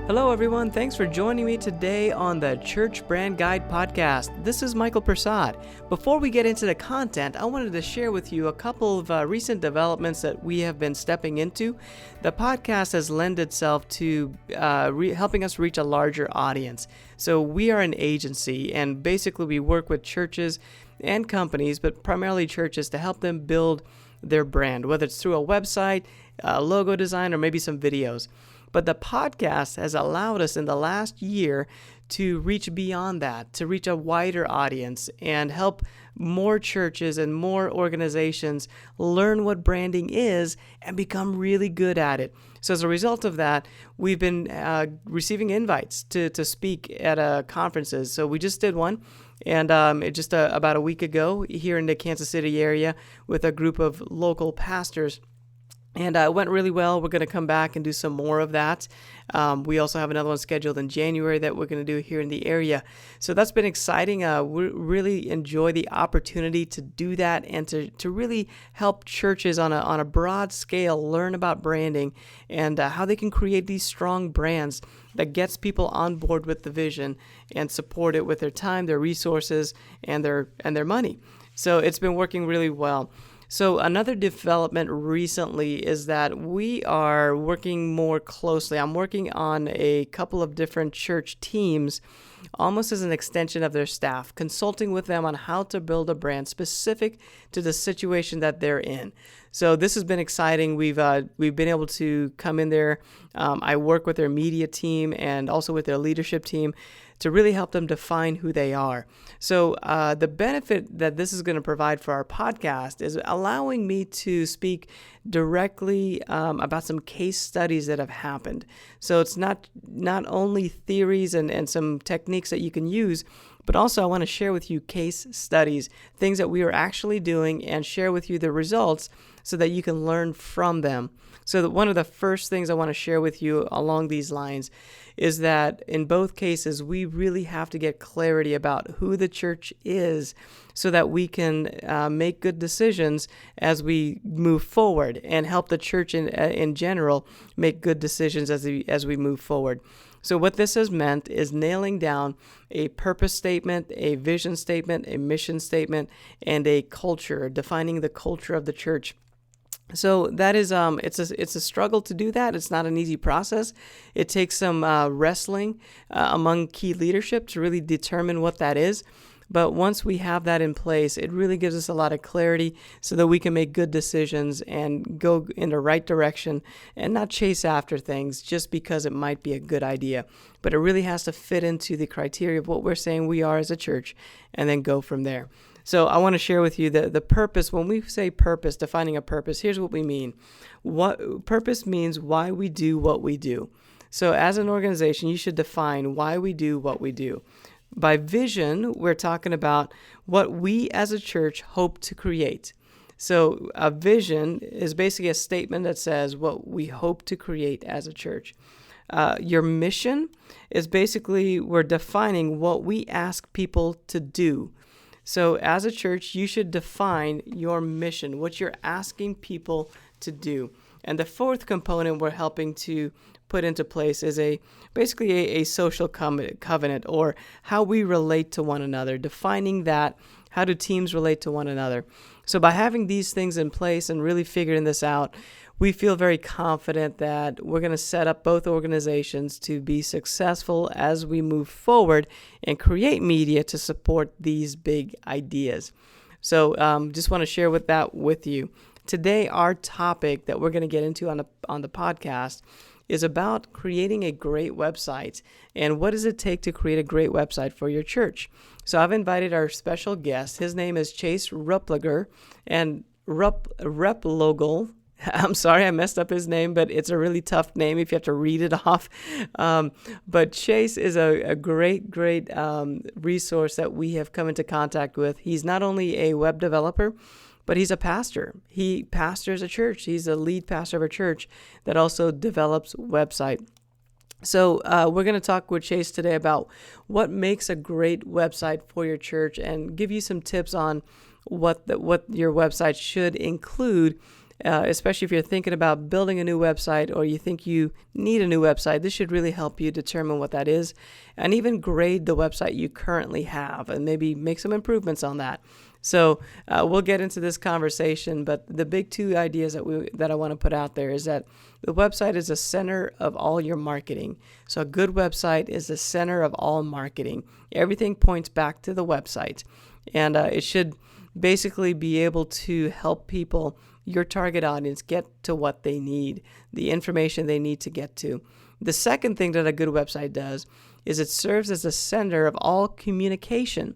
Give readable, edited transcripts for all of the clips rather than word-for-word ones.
Hello, everyone. Thanks for joining me today on the Church Brand Guide podcast. This is Michael Prasad. Before we get into the content, I wanted to share with you a couple of recent developments that we have been stepping into. The podcast has lent itself to helping us reach a larger audience. So we are an agency, and basically we work with churches and companies, but primarily churches, to help them build their brand, whether it's through a website, a logo design, or maybe some videos. But the podcast has allowed us in the last year to reach beyond that, to reach a wider audience and help more churches and more organizations learn what branding is and become really good at it. So as a result of that, we've been receiving invites to speak at conferences. So we just did one, and about a week ago here in the Kansas City area with a group of local pastors. And it went really well. We're going to come back and do some more of that. We also have another one scheduled in January that we're going to do here in the area. So that's been exciting. We really enjoy the opportunity to do that and to really help churches on a broad scale learn about branding and how they can create these strong brands that gets people on board with the vision and support it with their time, their resources, and their money. So it's been working really well. So another development recently is that we are working more closely. I'm working on a couple of different church teams, almost as an extension of their staff, consulting with them on how to build a brand specific to the situation that they're in. So this has been exciting. We've been able to come in there. I work with their media team and also with their leadership team to really help them define who they are. So the benefit that this is going to provide for our podcast is allowing me to speak directly about some case studies that have happened. So it's not only theories and some techniques that you can use, but also I want to share with you case studies, things that we are actually doing, and share with you the results so that you can learn from them. So one of the first things I want to share with you along these lines is that in both cases, we really have to get clarity about who the church is so that we can make good decisions as we move forward and help the church in general make good decisions as we move forward. So what this has meant is nailing down a purpose statement, a vision statement, a mission statement, and a culture, defining the culture of the church. So that is it's a struggle to do that. It's not an easy process. It takes some wrestling among key leadership to really determine what that is. But once we have that in place, it really gives us a lot of clarity so that we can make good decisions and go in the right direction and not chase after things just because it might be a good idea. But it really has to fit into the criteria of what we're saying we are as a church and then go from there. So I want to share with you the purpose. When we say purpose, defining a purpose, here's what we mean. What purpose means why we do what we do. So as an organization, you should define why we do what we do. By vision, we're talking about what we as a church hope to create. So a vision is basically a statement that says what we hope to create as a church. Your mission is basically we're defining what we ask people to do. So as a church, you should define your mission, what you're asking people to do. And the fourth component we're helping to put into place is basically a social covenant, or how we relate to one another, defining that, how do teams relate to one another. So by having these things in place and really figuring this out, we feel very confident that we're going to set up both organizations to be successful as we move forward and create media to support these big ideas. So just want to share that with you. Today, our topic that we're going to get into on the podcast is about creating a great website and what does it take to create a great website for your church. So I've invited our special guest. His name is Chase Repledge, and Repledge. I'm sorry I messed up his name, but it's a really tough name if you have to read it off. But Chase is a great resource that we have come into contact with. He's not only a web developer, but he's a pastor. He pastors a church. He's the lead pastor of a church that also develops website. So we're going to talk with Chase today about what makes a great website for your church and give you some tips on what your website should include especially if you're thinking about building a new website or you think you need a new website. This should really help you determine what that is and even grade the website you currently have and maybe make some improvements on that. So we'll get into this conversation, but the big two ideas that I want to put out there is that the website is the center of all your marketing. So a good website is the center of all marketing. Everything points back to the website, and it should basically be able to help people, your target audience, get to what they need, the information they need to get to. The second thing that a good website does is it serves as the center of all communication.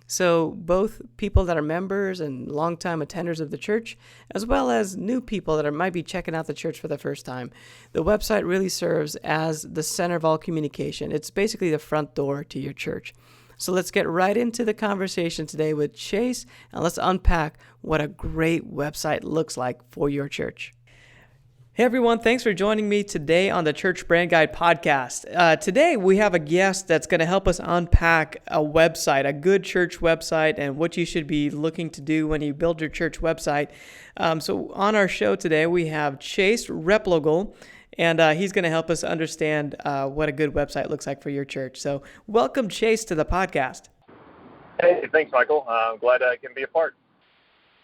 So both people that are members and longtime attenders of the church, as well as new people that might be checking out the church for the first time, the website really serves as the center of all communication. It's basically the front door to your church. So let's get right into the conversation today with Chase, and let's unpack what a great website looks like for your church. Hey everyone, thanks for joining me today on the Church Brand Guide podcast. Today we have a guest that's going to help us unpack a website, a good church website, and what you should be looking to do when you build your church website. So on our show today we have Chase Repledge, and he's going to help us understand what a good website looks like for your church. So welcome, Chase, to the podcast. Hey, thanks, Michael. I'm glad I can be a part.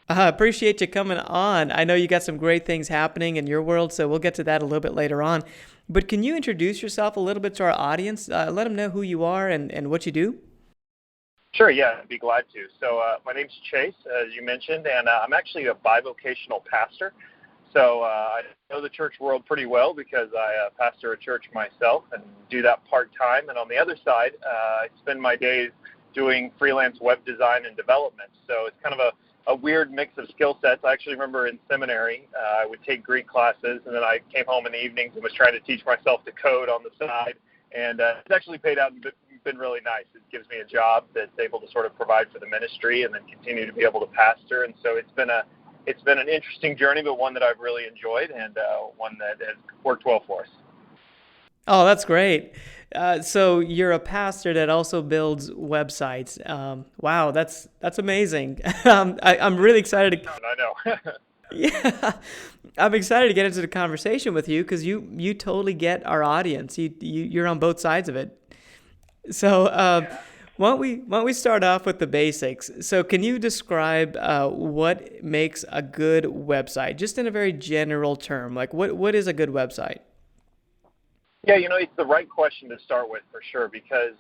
Appreciate you coming on. I know you got some great things happening in your world, so we'll get to that a little bit later on. But can you introduce yourself a little bit to our audience? Let them know who you are and what you do. Sure, yeah, I'd be glad to. So my name's Chase, as you mentioned, and I'm actually a bivocational pastor. So I know the church world pretty well because I pastor a church myself and do that part-time. And on the other side, I spend my days doing freelance web design and development. So it's kind of a weird mix of skill sets. I actually remember in seminary, I would take Greek classes, and then I came home in the evenings and was trying to teach myself to code on the side. And it's actually paid out and been really nice. It gives me a job that's able to sort of provide for the ministry and then continue to be able to pastor. And so it's been an interesting journey, but one that I've really enjoyed and one that has worked well for us. Oh, that's great. So you're a pastor that also builds websites. Wow, that's amazing. I'm really excited to. I know. Yeah, I'm excited to get into the conversation with you because you totally get our audience. You're on both sides of it. So why don't we start off with the basics? So can you describe what makes a good website, just in a very general term? Like what is a good website? Yeah, it's the right question to start with for sure, because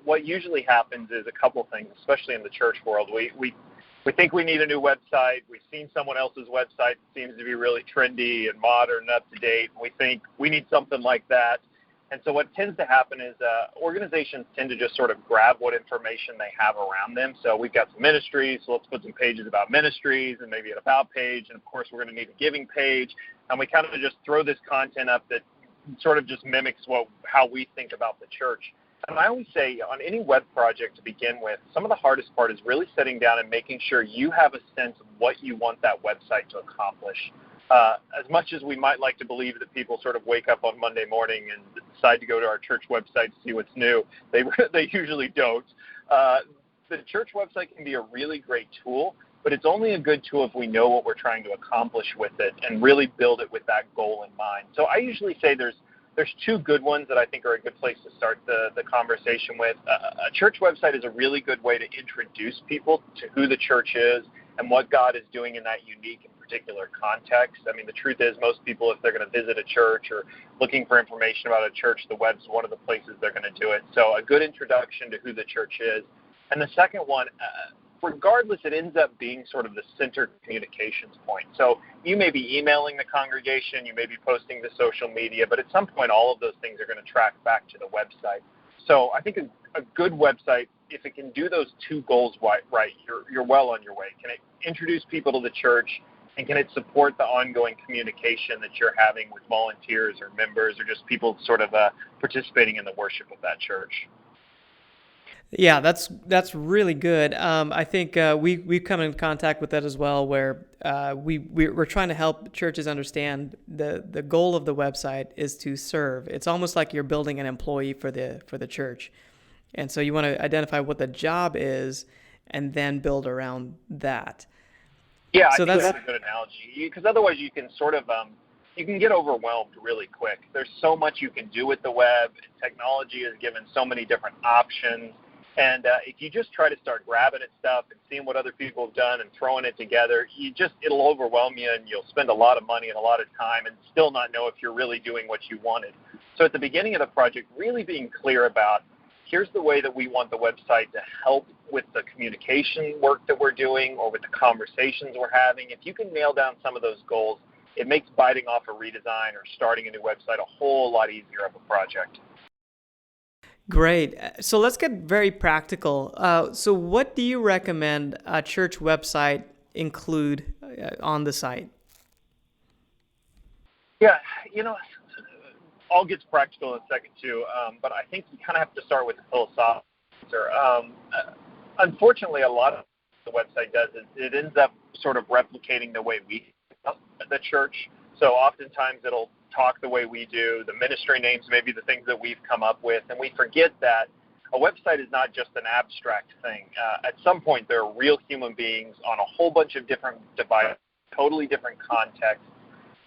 what usually happens is a couple things, especially in the church world. We think we need a new website. We've seen someone else's website that seems to be really trendy and modern and up to date. We think we need something like that. And so what tends to happen is organizations tend to just sort of grab what information they have around them. So we've got some ministries, so let's put some pages about ministries and maybe an about page. And, of course, we're going to need a giving page. And we kind of just throw this content up that sort of just mimics how we think about the church. And I always say on any web project to begin with, some of the hardest part is really sitting down and making sure you have a sense of what you want that website to accomplish. As much as we might like to believe that people sort of wake up on Monday morning and decide to go to our church website to see what's new, they usually don't. The church website can be a really great tool, but it's only a good tool if we know what we're trying to accomplish with it and really build it with that goal in mind. So I usually say there's two good ones that I think are a good place to start the conversation with. A church website is a really good way to introduce people to who the church is and what God is doing in that unique and particular context. I mean, the truth is most people, if they're going to visit a church or looking for information about a church, the web's one of the places they're going to do it. So a good introduction to who the church is. And the second one, regardless, it ends up being sort of the center communications point. So you may be emailing the congregation, you may be posting to social media, but at some point all of those things are going to track back to the website. So I think a good website, if it can do those two goals right, you're well on your way. Can it introduce people to the church, and can it support the ongoing communication that you're having with volunteers or members or just people sort of participating in the worship of that church? Yeah, that's really good. I think we've come in contact with that as well, where we're trying to help churches understand the goal of the website is to serve. It's almost like you're building an employee for the church, and so you want to identify what the job is, and then build around that. Yeah, I So think that's that's a good analogy, because otherwise you can sort of you can get overwhelmed really quick. There's so much you can do with the web. Technology has given so many different options, and if you just try to start grabbing at stuff and seeing what other people have done and throwing it together, it'll overwhelm you, and you'll spend a lot of money and a lot of time and still not know if you're really doing what you wanted. So at the beginning of the project, really being clear about, here's the way that we want the website to help with the communication work that we're doing or with the conversations we're having. If you can nail down some of those goals, it makes biting off a redesign or starting a new website a whole lot easier of a project. great. So let's get very practical. So what do you recommend a church website include on the site? Yeah, I'll get to practical in a second too, but I think you kind of have to start with the philosophical answer. Unfortunately, a lot of the website does is it ends up sort of replicating the way we at the church. So oftentimes it'll talk the way we do. The ministry names may be the things that we've come up with, and we forget that a website is not just an abstract thing. At some point, there are real human beings on a whole bunch of different devices, totally different contexts,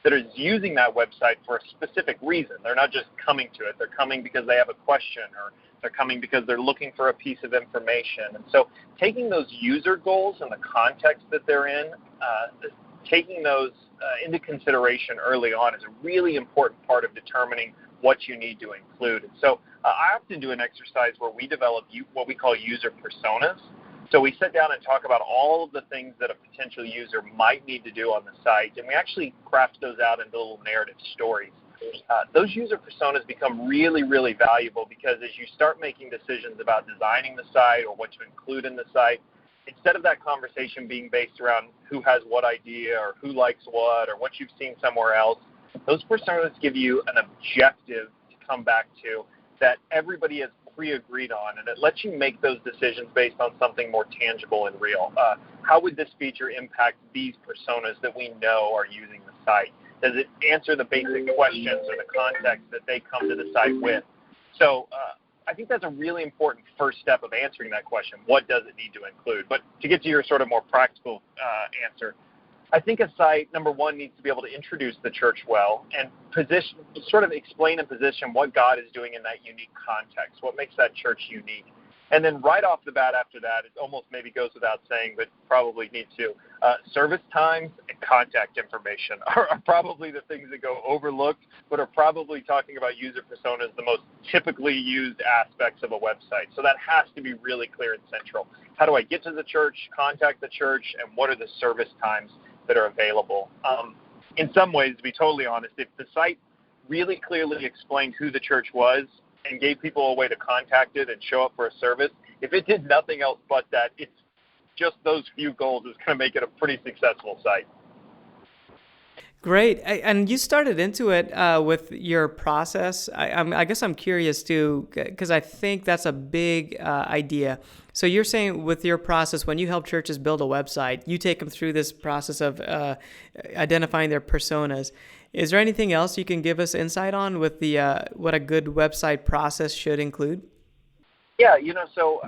that is using that website for a specific reason. They're not just coming to it. They're coming because they have a question, or they're coming because they're looking for a piece of information. And so taking those user goals and the context that they're in, taking those into consideration early on is a really important part of determining what you need to include. And so I often do an exercise where we develop what we call user personas. So we sit down and talk about all of the things that a potential user might need to do on the site, and we actually craft those out into little narrative stories. Those user personas become really, really valuable because as you start making decisions about designing the site or what to include in the site, instead of that conversation being based around who has what idea or who likes what or what you've seen somewhere else, those personas give you an objective to come back to that everybody has pre-agreed on, and it lets you make those decisions based on something more tangible and real. How would this feature impact these personas that we know are using the site? Does it answer the basic questions or the context that they come to the site with? So I think that's a really important first step of answering that question. What does it need to include? But to get to your sort of more practical answer, I think a site, number one, needs to be able to introduce the church well and sort of explain and position what God is doing in that unique context, what makes that church unique. And then right off the bat after that, it almost maybe goes without saying, but probably need to, service times and contact information are probably the things that go overlooked, but are probably talking about user personas, the most typically used aspects of a website. So that has to be really clear and central. How do I get to the church, contact the church, and what are the service times that are available? In some ways, to be totally honest, if the site really clearly explained who the church was and gave people a way to contact it and show up for a service, if it did nothing else but that, it's just those few goals is going to make it a pretty successful site. Great. And you started into it with your process. I guess I'm curious too, because I think that's a big idea. So you're saying with your process, when you help churches build a website, you take them through this process of identifying their personas. Is there anything else you can give us insight on with the what a good website process should include? Yeah, so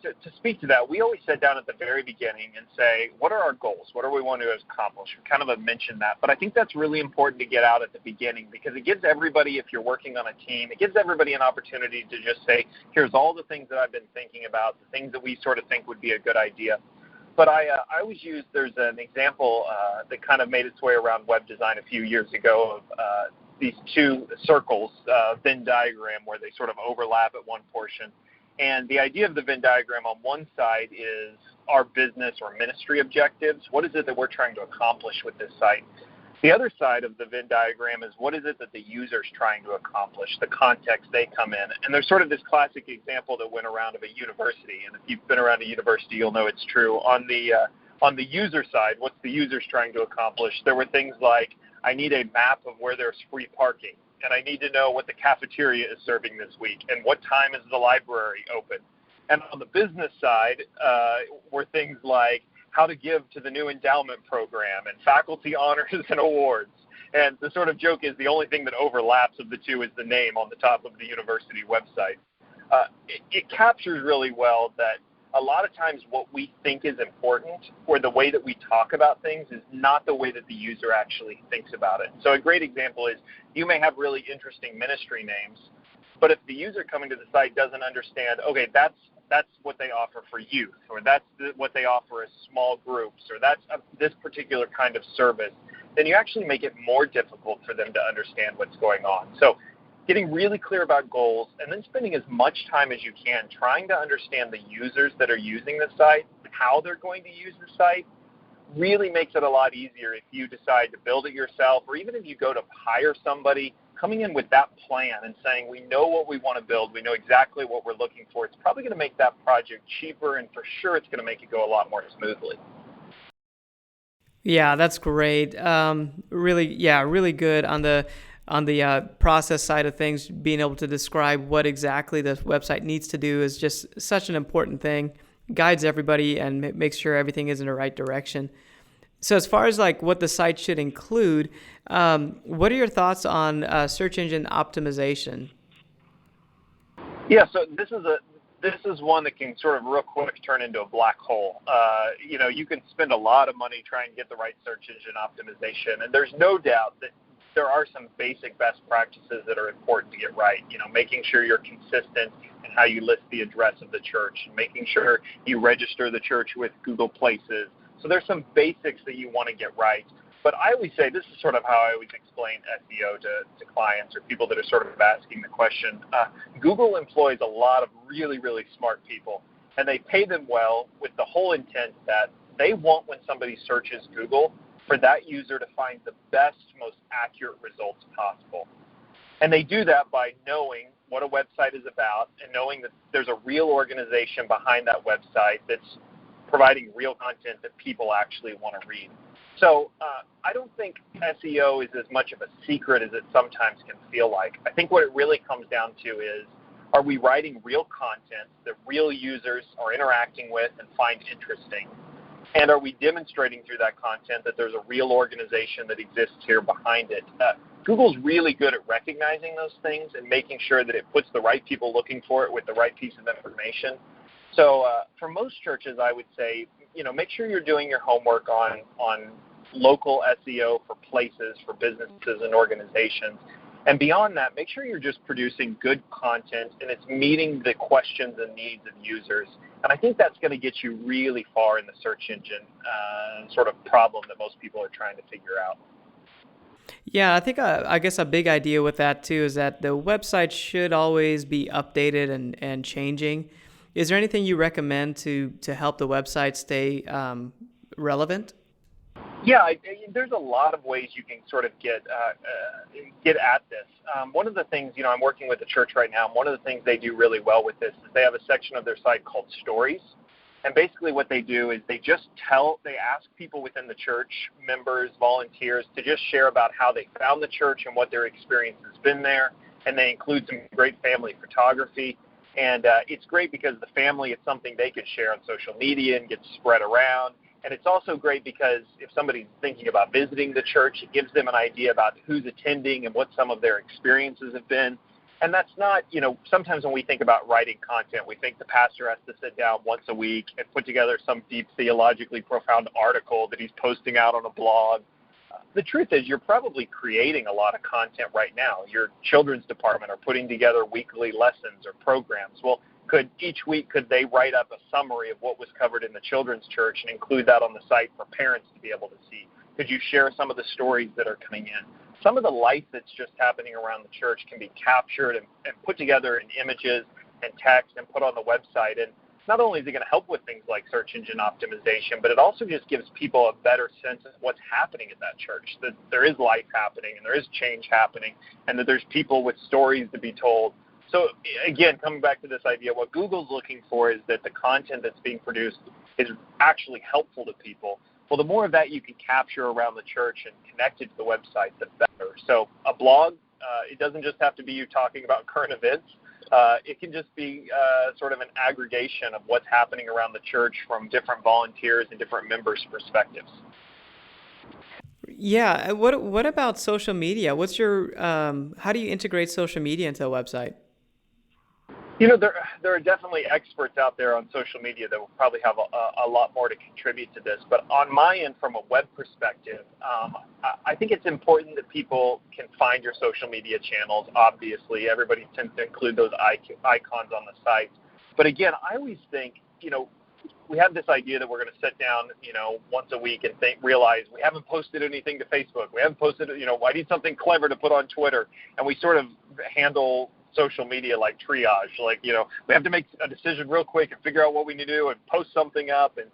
to speak to that, we always sit down at the very beginning and say, what are our goals? What do we want to accomplish? We kind of have mentioned that, but I think that's really important to get out at the beginning because it gives everybody, if you're working on a team, it gives everybody an opportunity to just say, here's all the things that I've been thinking about, the things that we sort of think would be a good idea. But I always use, there's an example that kind of made its way around web design a few years ago of these two circles, Venn diagram, where they sort of overlap at one portion. And the idea of the Venn diagram on one side is our business or ministry objectives. What is it that we're trying to accomplish with this site? The other side of the Venn diagram is what is it that the user's trying to accomplish, the context they come in. And there's sort of this classic example that went around of a university. And if you've been around a university, you'll know it's true. On the user side, what's the user's trying to accomplish? There were things like, I need a map of where there's free parking. And I need to know what the cafeteria is serving this week, and what time is the library open. And on the business side were things like how to give to the new endowment program and faculty honors and awards. And the sort of joke is the only thing that overlaps of the two is the name on the top of the university website. It captures really well that a lot of times what we think is important or the way that we talk about things is not the way that the user actually thinks about it. So a great example is you may have really interesting ministry names, but if the user coming to the site doesn't understand, okay, that's what they offer for youth, or that's what they offer as small groups, or that's this particular kind of service, then you actually make it more difficult for them to understand what's going on. So getting really clear about goals and then spending as much time as you can trying to understand the users that are using the site, how they're going to use the site, really makes it a lot easier if you decide to build it yourself, or even if you go to hire somebody, coming in with that plan and saying, we know what we want to build, we know exactly what we're looking for, it's probably going to make that project cheaper, and for sure it's going to make it go a lot more smoothly. Yeah, that's great. Really good on the process side of things. Being able to describe what exactly the website needs to do is just such an important thing. Guides everybody and makes sure everything is in the right direction. So as far as like what the site should include, what are your thoughts on search engine optimization? Yeah, so this is one that can sort of real quick turn into a black hole. You can spend a lot of money trying to get the right search engine optimization, and there's no doubt that there are some basic best practices that are important to get right. Making sure you're consistent in how you list the address of the church, and making sure you register the church with Google Places. So there's some basics that you want to get right. But I always say, this is sort of how I always explain SEO to clients or people that are sort of asking the question. Google employs a lot of really, really smart people, and they pay them well with the whole intent that they want, when somebody searches Google, for that user to find the best, most accurate results possible. And they do that by knowing what a website is about and knowing that there's a real organization behind that website that's providing real content that people actually want to read. So I don't think SEO is as much of a secret as it sometimes can feel like. I think what it really comes down to is, are we writing real content that real users are interacting with and find interesting? And are we demonstrating through that content that there's a real organization that exists here behind it? Google's really good at recognizing those things and making sure that it puts the right people looking for it with the right piece of information. So for most churches, I would say, make sure you're doing your homework on local SEO for places, for businesses and organizations. And beyond that, make sure you're just producing good content and it's meeting the questions and needs of users. And I think that's going to get you really far in the search engine sort of problem that most people are trying to figure out. Yeah, I guess a big idea with that too is that the website should always be updated and changing. Is there anything you recommend to help the website stay relevant? Yeah, there's a lot of ways you can sort of get at this. One of the things, I'm working with a church right now, and one of the things they do really well with this is they have a section of their site called Stories. And basically what they do is they ask people within the church, members, volunteers, to just share about how they found the church and what their experience has been there. And they include some great family photography. And it's great because the family, it's something they could share on social media and gets spread around. And it's also great because if somebody's thinking about visiting the church, it gives them an idea about who's attending and what some of their experiences have been. And that's not, sometimes when we think about writing content, we think the pastor has to sit down once a week and put together some deep theologically profound article that he's posting out on a blog. The truth is you're probably creating a lot of content right now. Your children's department are putting together weekly lessons or programs. Well, each week could they write up a summary of what was covered in the children's church and include that on the site for parents to be able to see? Could you share some of the stories that are coming in? Some of the life that's just happening around the church can be captured and put together in images and text and put on the website. And not only is it going to help with things like search engine optimization, but it also just gives people a better sense of what's happening at that church, that there is life happening and there is change happening and that there's people with stories to be told. So again, coming back to this idea, what Google's looking for is that the content that's being produced is actually helpful to people. Well, the more of that you can capture around the church and connect it to the website, the better. So a blog, it doesn't just have to be you talking about current events. It can just be sort of an aggregation of what's happening around the church from different volunteers and different members' perspectives. Yeah. What about social media? What's your how do you integrate social media into a website? There are definitely experts out there on social media that will probably have a lot more to contribute to this. But on my end, from a web perspective, I think it's important that people can find your social media channels. Obviously, everybody tends to include those icons on the site. But again, I always think, we have this idea that we're going to sit down, once a week and realize we haven't posted anything to Facebook. We haven't posted, I need something clever to put on Twitter. And we sort of handle social media like triage, we have to make a decision real quick and figure out what we need to do and post something up. And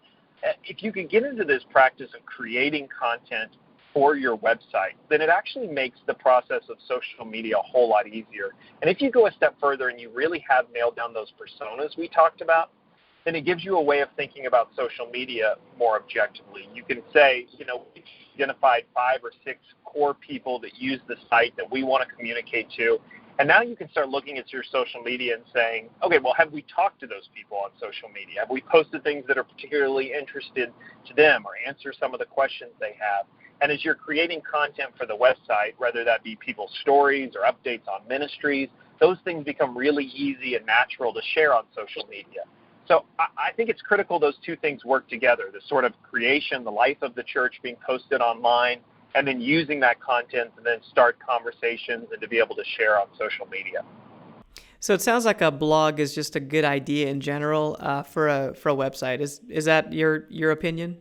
if you can get into this practice of creating content for your website, then it actually makes the process of social media a whole lot easier. And if you go a step further and you really have nailed down those personas we talked about, then it gives you a way of thinking about social media more objectively. You can say, we identified 5 or 6 core people that use the site that we want to communicate to. And now you can start looking at your social media and saying, okay, well, have we talked to those people on social media? Have we posted things that are particularly interested to them or answer some of the questions they have? And as you're creating content for the website, whether that be people's stories or updates on ministries, those things become really easy and natural to share on social media. So I think it's critical those two things work together, the sort of creation, the life of the church being posted online, and then using that content to then start conversations and to be able to share on social media. So it sounds like a blog is just a good idea in general for a website. Is that your opinion?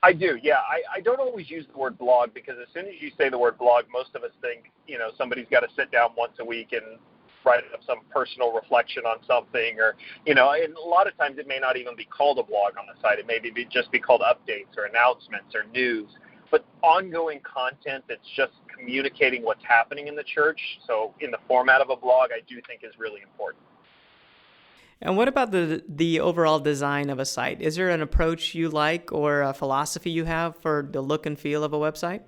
I do, yeah. I don't always use the word blog because as soon as you say the word blog, most of us think, somebody's got to sit down once a week and write up some personal reflection on something or, and a lot of times it may not even be called a blog on the site. It may just be called updates or announcements or news. But ongoing content that's just communicating what's happening in the church, so in the format of a blog, I do think is really important. And what about the overall design of a site? Is there an approach you like or a philosophy you have for the look and feel of a website?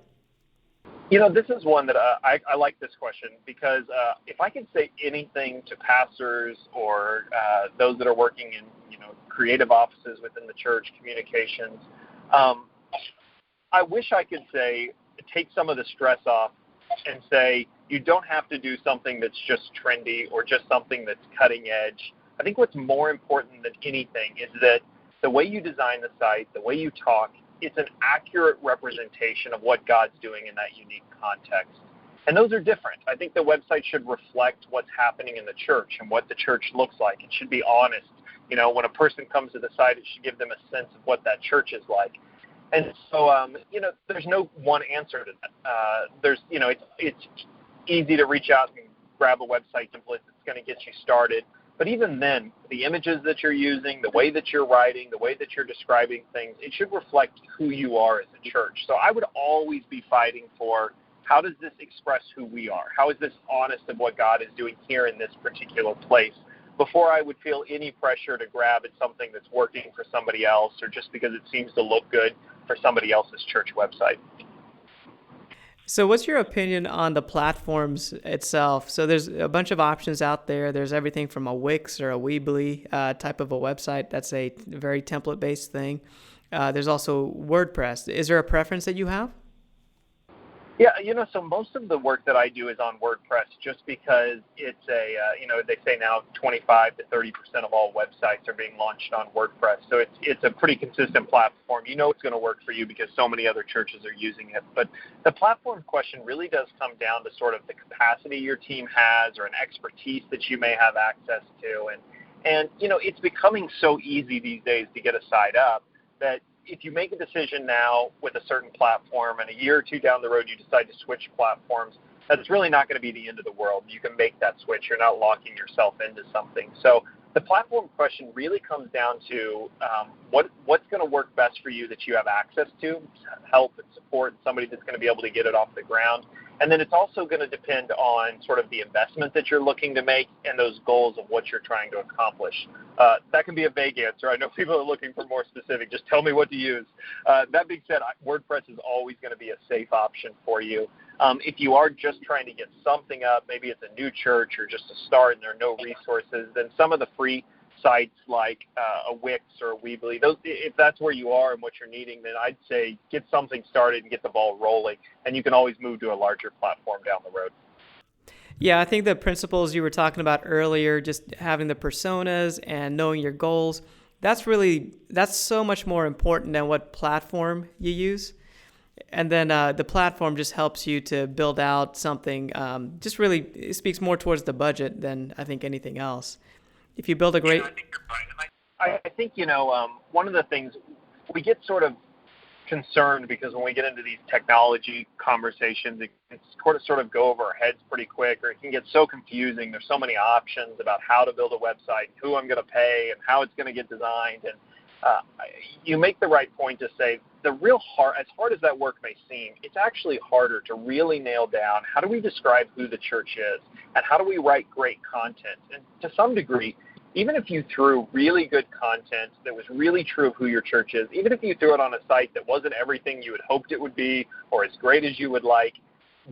This is one that I like this question because if I could say anything to pastors or those that are working in, creative offices within the church, communications, I wish I could say, take some of the stress off and say, you don't have to do something that's just trendy or just something that's cutting edge. I think what's more important than anything is that the way you design the site, the way you talk, it's an accurate representation of what God's doing in that unique context. And those are different. I think the website should reflect what's happening in the church and what the church looks like. It should be honest. When a person comes to the site, it should give them a sense of what that church is like. And so, there's no one answer to that. It's easy to reach out and grab a website template that's going to get you started. But even then, the images that you're using, the way that you're writing, the way that you're describing things, it should reflect who you are as a church. So I would always be fighting for, how does this express who we are? How is this honest of what God is doing here in this particular place? Before I would feel any pressure to grab at something that's working for somebody else or just because it seems to look good for somebody else's church website. So what's your opinion on the platforms itself? So there's a bunch of options out there. There's everything from a Wix or a Weebly type of a website. That's a very template-based thing. There's also WordPress. Is there a preference that you have? Yeah, so most of the work that I do is on WordPress just because it's they say now 25 to 30% of all websites are being launched on WordPress. So it's a pretty consistent platform. It's going to work for you because so many other churches are using it. But the platform question really does come down to sort of the capacity your team has or an expertise that you may have access to. And it's becoming so easy these days to get a site up that if you make a decision now with a certain platform and a year or two down the road you decide to switch platforms, that's really not going to be the end of the world. You can make that switch. You're not locking yourself into something. So the platform question really comes down to what's going to work best for you that you have access to, help and support, somebody that's going to be able to get it off the ground. And then it's also going to depend on sort of the investment that you're looking to make and those goals of what you're trying to accomplish. That can be a vague answer. I know people are looking for more specific. Just tell me what to use. That being said, WordPress is always going to be a safe option for you. If you are just trying to get something up, maybe it's a new church or just a start and there are no resources, then some of the free sites like a Wix or a Weebly, if that's where you are and what you're needing, then I'd say get something started and get the ball rolling, and you can always move to a larger platform down the road. Yeah, I think the principles you were talking about earlier, just having the personas and knowing your goals, that's so much more important than what platform you use. And then the platform just helps you to build out something. Just really, it speaks more towards the budget than I think anything else. If you build a great, Yeah, I think you're right. I think, one of the things we get sort of concerned because when we get into these technology conversations, it can sort of go over our heads pretty quick, or it can get so confusing. There's so many options about how to build a website, who I'm going to pay, and how it's going to get designed. And you make the right point to say the real hard, as hard as that work may seem, it's actually harder to really nail down how do we describe who the church is and how do we write great content. And to some degree, even if you threw really good content that was really true of who your church is, even if you threw it on a site that wasn't everything you had hoped it would be or as great as you would like,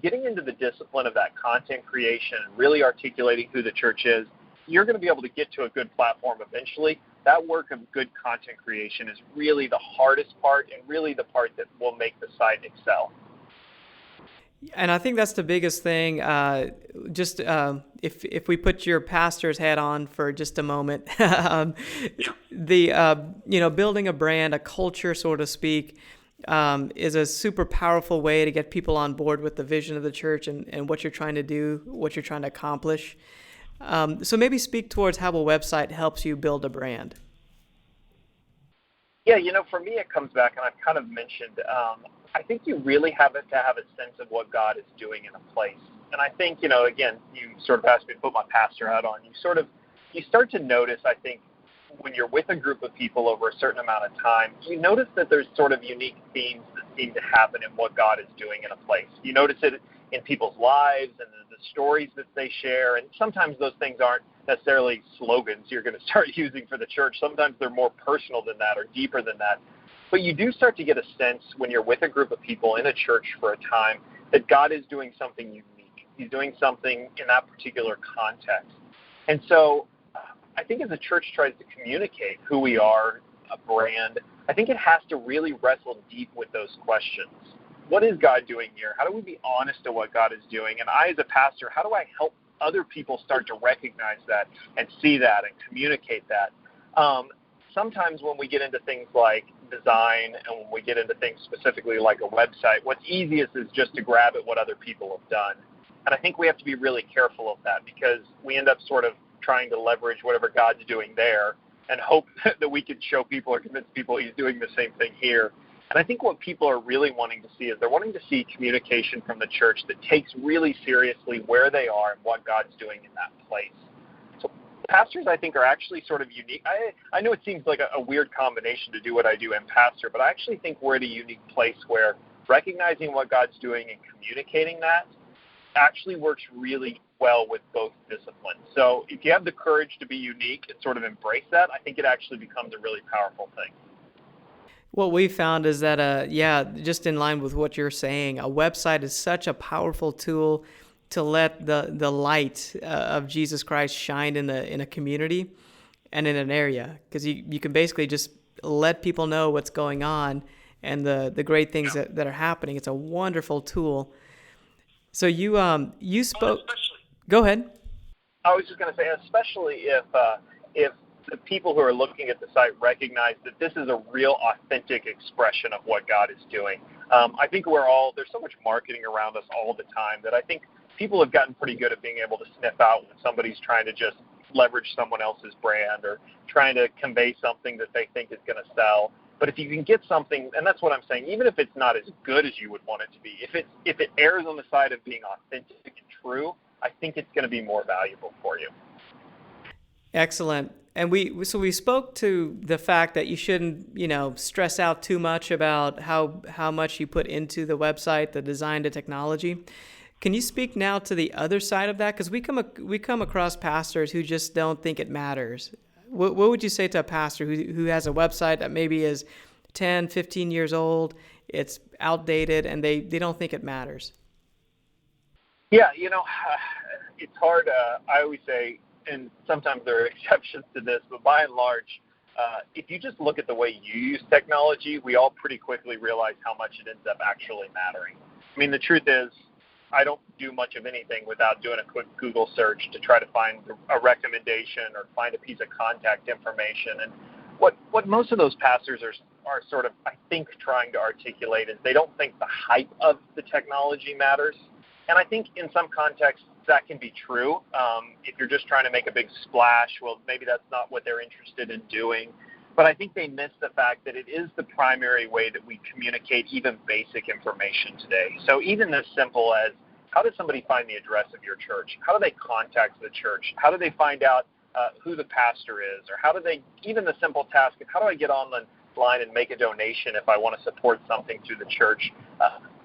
getting into the discipline of that content creation and really articulating who the church is, you're going to be able to get to a good platform eventually. That work of good content creation is really the hardest part and really the part that will make the site excel. and I think that's the biggest thing. If we put your pastor's hat on for just a moment, building a brand, a culture, so to speak, is a super powerful way to get people on board with the vision of the church and what you're trying to do, what you're trying to accomplish. So maybe speak towards how a website helps you build a brand. Yeah, for me it comes back, and I've kind of mentioned, I think you really have to have a sense of what God is doing in a place. And I think, again, you sort of asked me to put my pastor hat on. You start to notice, I think, when you're with a group of people over a certain amount of time, you notice that there's sort of unique themes that seem to happen in what God is doing in a place. You notice it in people's lives and the stories that they share. And sometimes those things aren't necessarily slogans you're going to start using for the church. Sometimes they're more personal than that or deeper than that. But you do start to get a sense when you're with a group of people in a church for a time that God is doing something unique. He's doing something in that particular context. And so I think as a church tries to communicate who we are, a brand, I think it has to really wrestle deep with those questions. What is God doing here? How do we be honest to what God is doing? And I, as a pastor, how do I help other people start to recognize that and see that and communicate that? Sometimes when we get into things like design and when we get into things specifically like a website, what's easiest is just to grab at what other people have done. And I think we have to be really careful of that because we end up sort of trying to leverage whatever God's doing there and hope that we can show people or convince people he's doing the same thing here. And I think what people are really wanting to see is they're wanting to see communication from the church that takes really seriously where they are and what God's doing in that place. So pastors, I think, are actually sort of unique. I know it seems like a weird combination to do what I do and pastor, but I actually think we're at a unique place where recognizing what God's doing and communicating that actually works really well with both disciplines. So if you have the courage to be unique and sort of embrace that, I think it actually becomes a really powerful thing. What we found is that, just in line with what you're saying, a website is such a powerful tool to let the light of Jesus Christ shine in a community and in an area, because you can basically just let people know what's going on and the great things that are happening. It's a wonderful tool. So you spoke. Go ahead. I was just going to say, especially if the people who are looking at the site recognize that this is a real authentic expression of what God is doing. I think there's so much marketing around us all the time that I think people have gotten pretty good at being able to sniff out when somebody's trying to just leverage someone else's brand or trying to convey something that they think is going to sell. But if you can get something, and that's what I'm saying, even if it's not as good as you would want it to be, if it errs on the side of being authentic and true, I think it's going to be more valuable for you. Excellent. And we spoke to the fact that you shouldn't, stress out too much about how much you put into the website, the design, the technology. Can you speak now to the other side of that? Because we come across pastors who just don't think it matters. What would you say to a pastor who has a website that maybe is 10, 15 years old, it's outdated, and they don't think it matters? Yeah, it's hard. I always say, and sometimes there are exceptions to this, but by and large, if you just look at the way you use technology, we all pretty quickly realize how much it ends up actually mattering. I mean, the truth is, I don't do much of anything without doing a quick Google search to try to find a recommendation or find a piece of contact information. And what most of those pastors are sort of, I think, trying to articulate is they don't think the hype of the technology matters. And I think in some contexts that can be true. If you're just trying to make a big splash, well, maybe that's not what they're interested in doing. But I think they miss the fact that it is the primary way that we communicate even basic information today. So even as simple as, how does somebody find the address of your church? How do they contact the church? How do they find out who the pastor is? Or how do they, even the simple task of, how do I get on the line and make a donation if I want to support something through the church?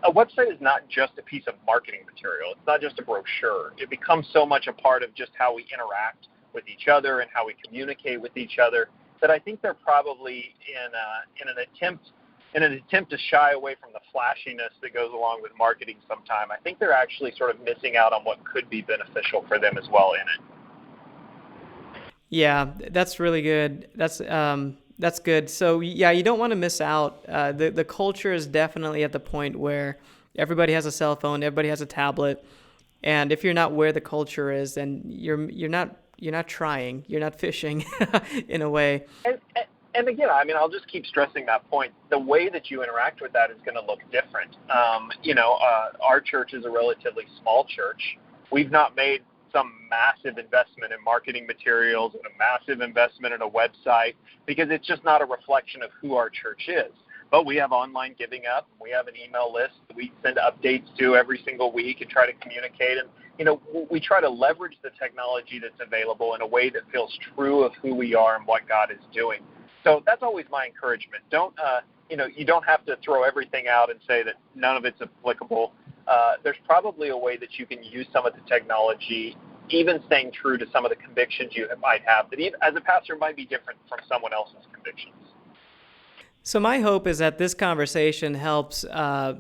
A website is not just a piece of marketing material. It's not just a brochure. It becomes so much a part of just how we interact with each other and how we communicate with each other that I think they're probably in an attempt to shy away from the flashiness that goes along with marketing sometime. I think they're actually sort of missing out on what could be beneficial for them as well in it. Yeah, that's really good. That's good. So yeah, you don't want to miss out. The culture is definitely at the point where everybody has a cell phone, everybody has a tablet, and if you're not where the culture is, then you're not trying, you're not fishing in a way. And again, I mean, I'll just keep stressing that point. The way that you interact with that is going to look different. Our church is a relatively small church. We've not made some massive investment in marketing materials and a massive investment in a website because it's just not a reflection of who our church is. But we have online giving up. We have an email list that we send updates to every single week and try to communicate. And, we try to leverage the technology that's available in a way that feels true of who we are and what God is doing. So that's always my encouragement. You don't have to throw everything out and say that none of it's applicable. There's probably a way that you can use some of the technology, even staying true to some of the convictions you might have, that even, as a pastor, might be different from someone else's convictions. So my hope is that this conversation helps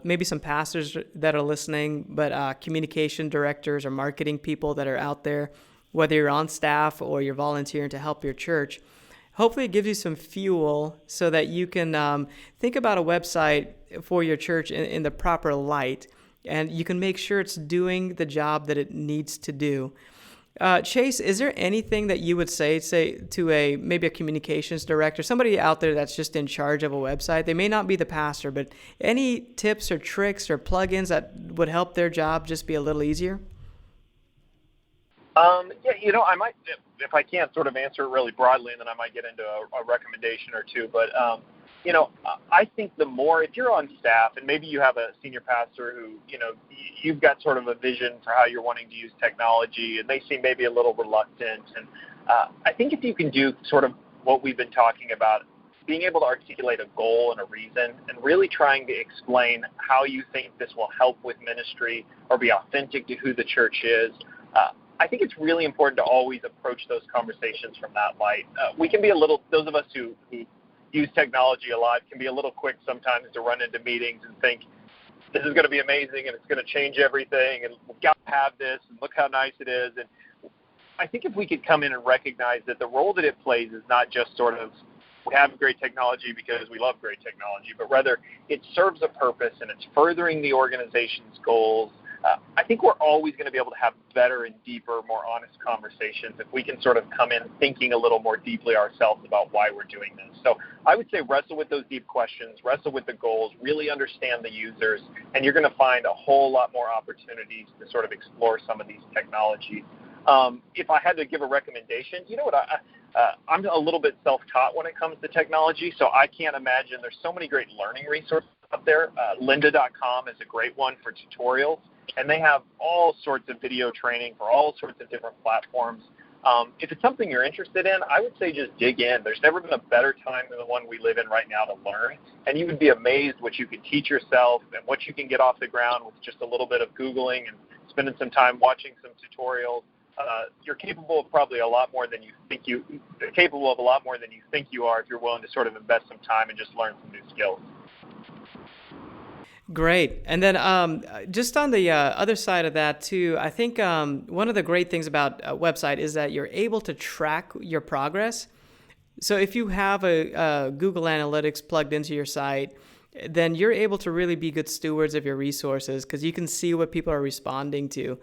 maybe some pastors that are listening, but communication directors or marketing people that are out there, whether you're on staff or you're volunteering to help your church. Hopefully it gives you some fuel so that you can think about a website for your church in the proper light, and you can make sure it's doing the job that it needs to do. Chase, is there anything that you would say to maybe a communications director, somebody out there that's just in charge of a website? They may not be the pastor, but any tips or tricks or plugins that would help their job just be a little easier? I might, if I can't sort of answer it really broadly, and then I might get into a recommendation or two. But, I think the more, if you're on staff and maybe you have a senior pastor who, you've got sort of a vision for how you're wanting to use technology and they seem maybe a little reluctant. And I think if you can do sort of what we've been talking about, being able to articulate a goal and a reason and really trying to explain how you think this will help with ministry or be authentic to who the church is, I think it's really important to always approach those conversations from that light. We can be those of us who use technology a lot can be a little quick sometimes to run into meetings and think, this is going to be amazing and it's going to change everything and we've got to have this and look how nice it is. And I think if we could come in and recognize that the role that it plays is not just sort of, we have great technology because we love great technology, but rather it serves a purpose and it's furthering the organization's goals. I think we're always going to be able to have better and deeper, more honest conversations if we can sort of come in thinking a little more deeply ourselves about why we're doing this. So I would say wrestle with those deep questions, wrestle with the goals, really understand the users, and you're going to find a whole lot more opportunities to sort of explore some of these technologies. If I had to give a recommendation, you know what, I'm a little bit self-taught when it comes to technology, so I can't imagine. There's so many great learning resources out there. Lynda.com is a great one for tutorials, and they have all sorts of video training for all sorts of different platforms. If it's something you're interested in, I would say just dig in. There's never been a better time than the one we live in right now to learn, and you would be amazed what you can teach yourself and what you can get off the ground with just a little bit of Googling and spending some time watching some tutorials. You're capable of probably a lot more than you think you are if you're willing to sort of invest some time and just learn some new skills. Great. And then just on the other side of that too, I think one of the great things about a website is that you're able to track your progress. So if you have a Google Analytics plugged into your site, then you're able to really be good stewards of your resources because you can see what people are responding to.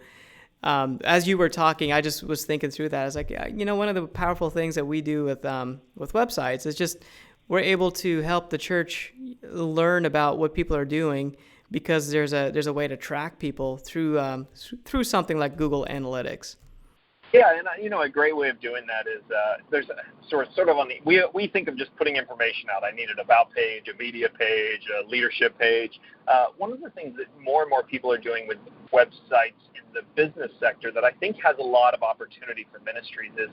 As you were talking, I just was thinking through that. I was like, yeah, one of the powerful things that we do with websites is just we're able to help the church learn about what people are doing because there's a way to track people through something like Google Analytics. Yeah, and a great way of doing that is there's a sort of on the we think of just putting information out. I need an about page, a media page, a leadership page. One of the things that more and more people are doing with websites in the business sector that I think has a lot of opportunity for ministries is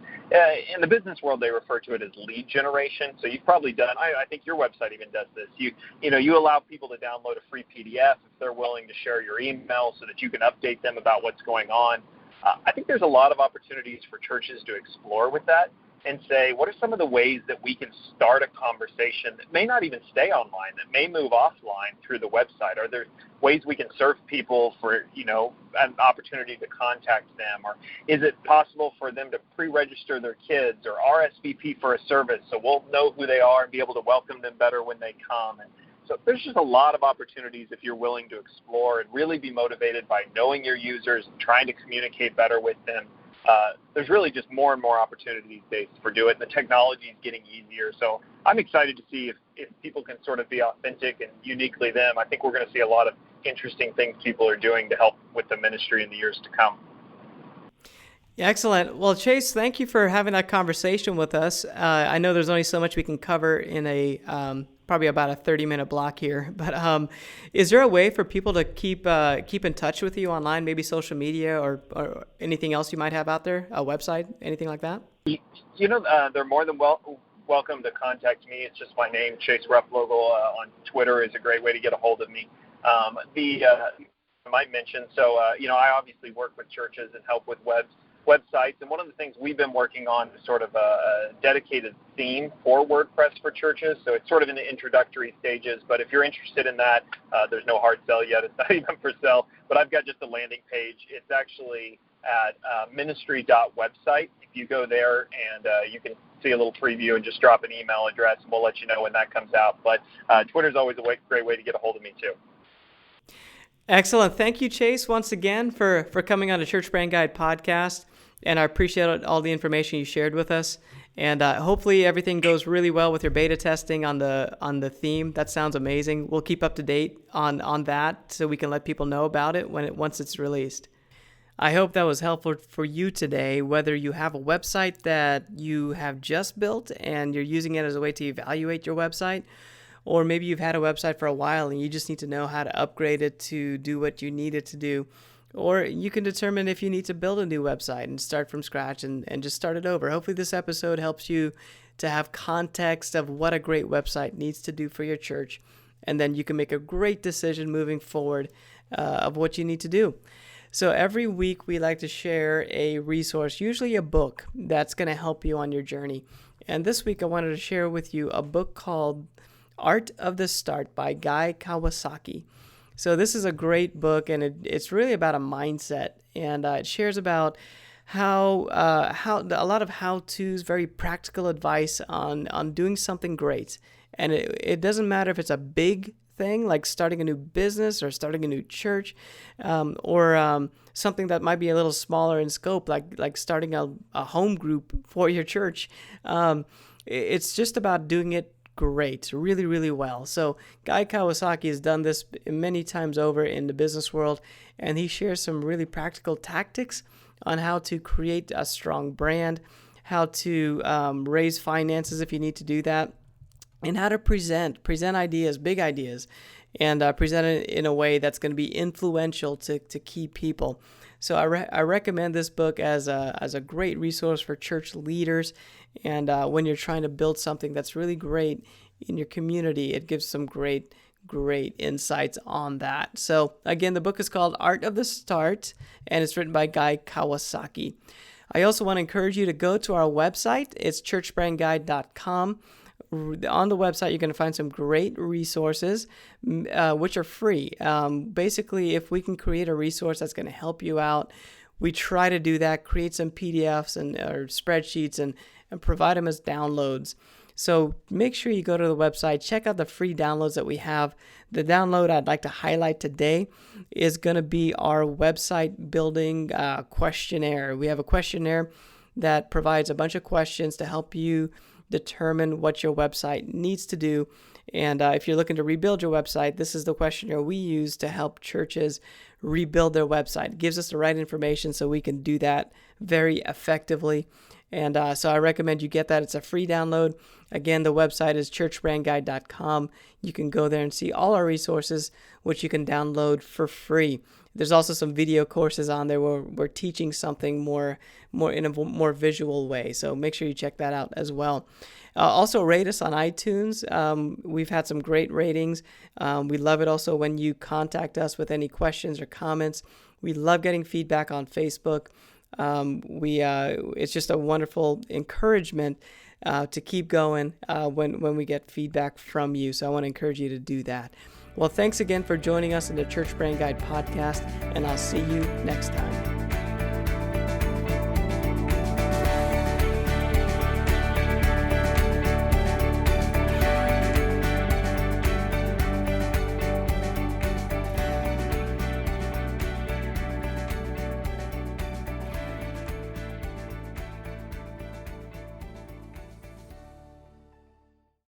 in the business world they refer to it as lead generation. So you've probably done. I think your website even does this. You allow people to download a free PDF if they're willing to share your email so that you can update them about what's going on. I think there's a lot of opportunities for churches to explore with that and say, what are some of the ways that we can start a conversation that may not even stay online, that may move offline through the website? Are there ways we can serve people for, an opportunity to contact them? Or is it possible for them to pre-register their kids or RSVP for a service so we'll know who they are and be able to welcome them better when they come? And so there's just a lot of opportunities if you're willing to explore and really be motivated by knowing your users and trying to communicate better with them. There's really just more and more opportunities these days for do it. And the technology is getting easier. So I'm excited to see if people can sort of be authentic and uniquely them. I think we're going to see a lot of interesting things people are doing to help with the ministry in the years to come. Excellent. Well, Chase, thank you for having that conversation with us. I know there's only so much we can cover in a probably about a 30-minute block here, but is there a way for people to keep in touch with you online, maybe social media or anything else you might have out there, a website, anything like that? They're more than welcome to contact me. It's just my name, Chase Repledge, on Twitter is a great way to get a hold of me. I might mention, I obviously work with churches and help with websites, and one of the things we've been working on is sort of a dedicated theme for WordPress for churches. So it's sort of in the introductory stages, but if you're interested in that, there's no hard sell yet. It's not even for sale, but I've got just a landing page. It's actually at ministry.website. If you go there and you can see a little preview and just drop an email address, and we'll let you know when that comes out. But Twitter's always a great way to get a hold of me too. Excellent. Thank you, Chase, once again for coming on the Church Brand Guide podcast. And I appreciate all the information you shared with us. And hopefully everything goes really well with your beta testing on the theme. That sounds amazing. We'll keep up to date on that so we can let people know about it once it's released. I hope that was helpful for you today, whether you have a website that you have just built and you're using it as a way to evaluate your website, or maybe you've had a website for a while and you just need to know how to upgrade it to do what you need it to do. Or you can determine if you need to build a new website and start from scratch and just start it over. Hopefully this episode helps you to have context of what a great website needs to do for your church. And then you can make a great decision moving forward of what you need to do. So every week we like to share a resource, usually a book that's going to help you on your journey. And this week I wanted to share with you a book called Art of the Start by Guy Kawasaki. So this is a great book, and it's really about a mindset, and it shares about how a lot of how-tos, very practical advice on doing something great. And it doesn't matter if it's a big thing like starting a new business or starting a new church, or something that might be a little smaller in scope, like starting a home group for your church. It's just about doing it great, really, really well. So Guy Kawasaki has done this many times over in the business world, and he shares some really practical tactics on how to create a strong brand, how to raise finances if you need to do that, and how to present ideas, big ideas, and present it in a way that's going to be influential to key people. So I recommend this book as a great resource for church leaders, and when you're trying to build something that's really great in your community, it gives some great insights on that. So again, the book is called Art of the Start, and it's written by Guy Kawasaki. I also want to encourage you to go to our website. It's churchbrandguide.com. On the website, you're going to find some great resources, which are free. Basically, if we can create a resource that's going to help you out, we try to do that, create some PDFs or spreadsheets and provide them as downloads. So make sure you go to the website, check out the free downloads that we have. The download I'd like to highlight today is going to be our website building questionnaire. We have a questionnaire that provides a bunch of questions to help you determine what your website needs to do. And if you're looking to rebuild your website, this is the questionnaire we use to help churches rebuild their website. It gives us the right information so we can do that very effectively. And so I recommend you get that. It's a free download. Again, the website is churchbrandguide.com. You can go there and see all our resources, which you can download for free. There's also some video courses on there where we're teaching something more in a more visual way. So make sure you check that out as well. Also rate us on iTunes. We've had some great ratings. We love it also when you contact us with any questions or comments. We love getting feedback on Facebook. It's just a wonderful encouragement to keep going when we get feedback from you. So I want to encourage you to do that. Well, thanks again for joining us in the Church Brand Guide podcast, and I'll see you next time.